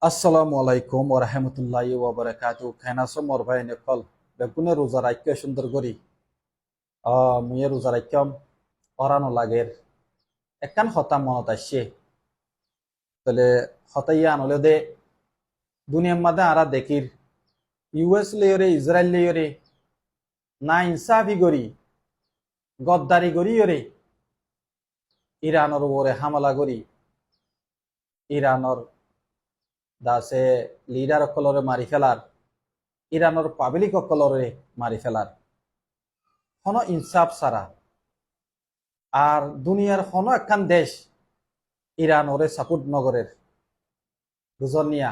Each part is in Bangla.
আসসালামু আলাইকুম ওয়া রাহমাতুল্লাহি ওয়া বারাকাতুহু খানাসো মোর ভাই নেকল বেগুনে রোজা রাখকে সুন্দর করি মুয়ে রোজা রাখম অরানো লাগের একখান হতা মনত আসছে তাহলে হতাইয়া আনলে দে দুনিয়ার মাঝে আরা দেখির ইউএস লেয়রে ইসরায়েল লেয়রে না ইনসাফি করি গদ্দারি করি ওরে ইরানর ওরে হামলা করি ইরানর দাসে লিডার অকলরে মারি ফেলার ইরানর পাবলিক অকলরে মারি ফেলার কোনো ইনসাফ ছাড়া আর দুনিয়ার কোনো একখান দেশ ইরান ওরে সাপোর্ট নগরের বুঝন নিয়া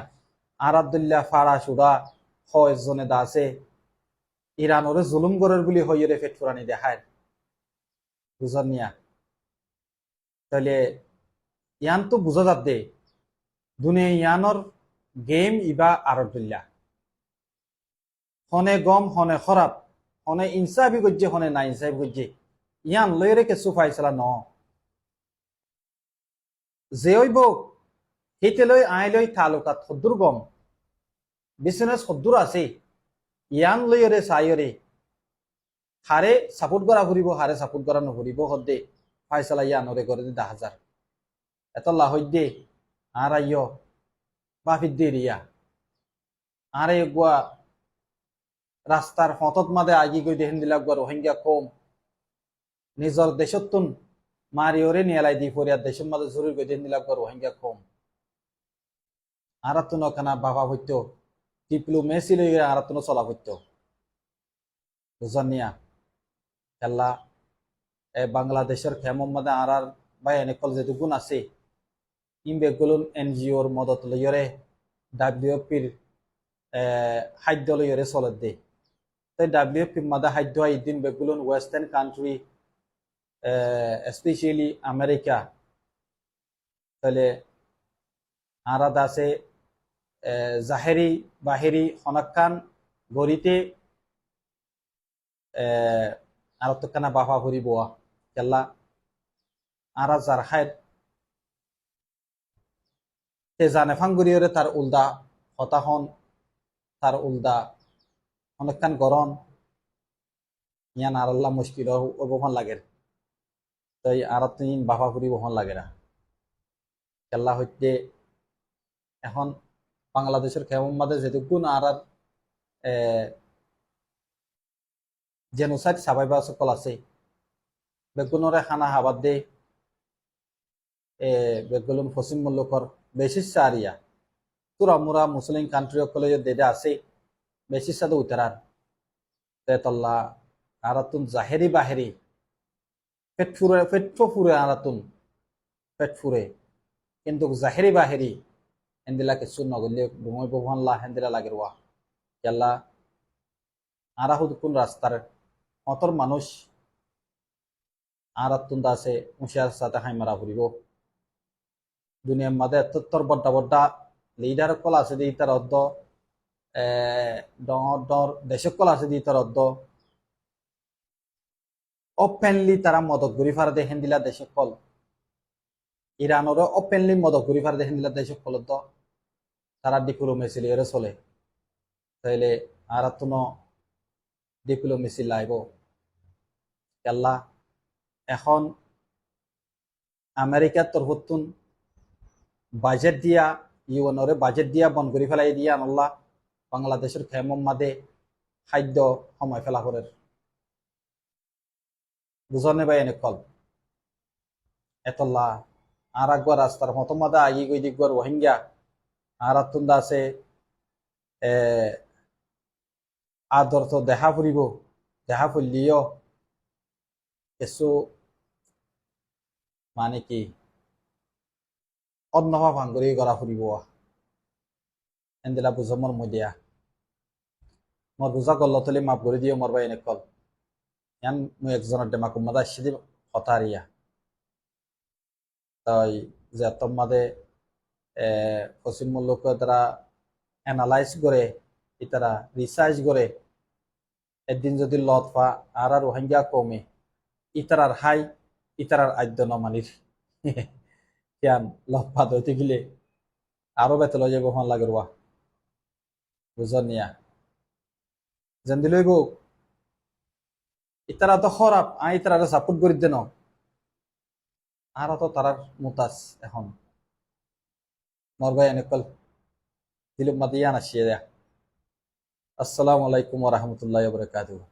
আর আবদুল্লাহ ফারা সুরা হজনে দাসে ইরান ওরে জুলুম গরের বুলি হইরে ফেট ফুরানি দেখায় বুঝন নিয়া তাহলে ইয়ান তো বুঝা যাত দে দুনিয়া ইয়ানর গেম ইবা আর আবদুল্লাহ হনে গম হনে খরাব হনে ইনসাফি গজ্জে হনে না ইনসাফি গজ্জে ইয়ান লইরে কেসু ফাইসলা ন যে হইব সেইতে লৈ আই লৈ তালুকাত সদ্দুর গম বিজনেস সদ্দুর আছে ইয়ান লইরে চাইরে হারে সাপোর্ট করা ফুরিব হারে সাপোর্ট করা নফুরিব হদ্দে ফাইসলা ইয়ানরে করে দি 10,000 এত লাহদ্দে আর আইয় বাফিদ দে রিয়া আরে গুয়া রাস্তার ফতত মাদে আগি গই দেহেন দিলা গুয়া রোহিঙ্গা কম নিজর দেশতুন মারিওরে নিয়ালাই দি ফরিয়াদ দেশের মাঝে জরুরি গই দেহেন দিলা গুয়া রোহিঙ্গা কম আরাতুন কানা বাবা হইতো ডিপ্লোমেসি লই আরাতুন চলা হইতো বুঝনিয়া খেলা বাংলাদেশের খেমম মাদে আর বাই এনেকল যেটু গুণ আছে ইমবেগুলুন এনজিওর মদত লইরে ডাব্লিউএফপির খাদ্য লইরে চলত দে তাই ডাব্লিউএফপির মাদে খাদ্য ইদিন বেগুলুন ওয়েস্টার্ন কান্ট্রি স্পেশালি আমেরিকা তাহলে আরাদ আছে জাহেরি বাহিরি হনাক্কান গরিতে আরতকানা বাফা ফুরি বোয়া কেল্লা আরা যার খায় তে জানে ফাঙ্গুরিয়রে তার উল্দা হতাহন তার উল্দা অনেকখান গরম ইয়ান আল্লাহ মুশকিল বহন লাগের তাই আর তিন বাফা ফুরি বহন লাগেরা কেল্লা হইতে এখন বাংলাদেশের খেমন মাঝে যেটুকুন আর জেনোসাইড সাবাইবা সকল আছে বেগুনরে খানা হাবাদ দে বেগুলুন পশ্চিম মুলুকর বেশি সারিয়া তুরা মুরা মুসলিম কান্ট্রি সকলে দেদা আছে বেশি সাদে উতারার তেতল্লা আরাতুন জাহেরি বাহেরি পেট ফুরে আরাতুন পেট ফুরে কিন্তু জাহেরি বাহেরি হেন্দিলা কিছু নগলে বুমই বহনলা হেন্দিলা লাগের ওয়া কেল্লা আরা হুদকুন রাস্তার অতর মানুষ আরাতুন দাসে হুঁশিয়ার সাথে হাই মারা ফুরিব দুনিয়ার মাঝে এতর বড্ডা বড্ডা লিডার কল আছে দি তার অর্ধ ডর দেশক কল আছে দি তার অর্ধ ওপেনলি তারা মদত ঘুরি ফার দেখেন দিলা দেশক কল ইরানরও ওপেনলি মদত ঘুরি ফার দেখেন দিলা দেশক কল তারা ডিপ্লোমেসি লিয়ে চলে তাইলে আর তুন ডিপ্লোমেসি লাইব কেল্লা এখন আমেরিকার তরফতুন বাজেট দিয়া ইউএনরে বাজেট দিয়া বন করে ফেলাই দিয়া আনল্লা বাংলাদেশের খেমম মাদে খাদ্য সময় ফেলা করে বুঝনে ভাই এনে কল এতল্লা আর একবার রাস্তার মতো মাদে আগি গই দিকবার রোহিঙ্গা আর তুন্দা আছে আদর তো দেখা ফুরিব দেখা ফুরলিও কিছু মানে কি অন্যভা ভাঙ্গুরি করা ফুরিব এন্দিলা বুঝো মোর মদিয়া মোর বুঝা করল তলি মাপ করে দিও মোর ভাই এনে কল ইয়ান মই একজনের ডেমা কুমাদা সিদি হতারিয়া তাই যে তোমাদে পশ্চিম মুলুক তারা এনালাইজ করে ইতারা রিসার্চ করে একদিন যদি লত পা আর রোহিঙ্গা কমে ইতারার হাই ইতারার আদ্য নমানির কেন লত পা ধরতে গেলে আরো বেতল যাবো হন লাগে রুয়া বুঝন নিয়া যেন দিলইব ইতারা তো খারাপ ইতারা সাপোর্ট করি দেন আর তো তারার মুতাস এখন মোর ভাই এনেকল দিলুম মাতিয়া নাসিয়ে দেয়া আসসালামু আলাইকুম ওয়া রাহমাতুল্লাহি ওয়া বারাকাতুহু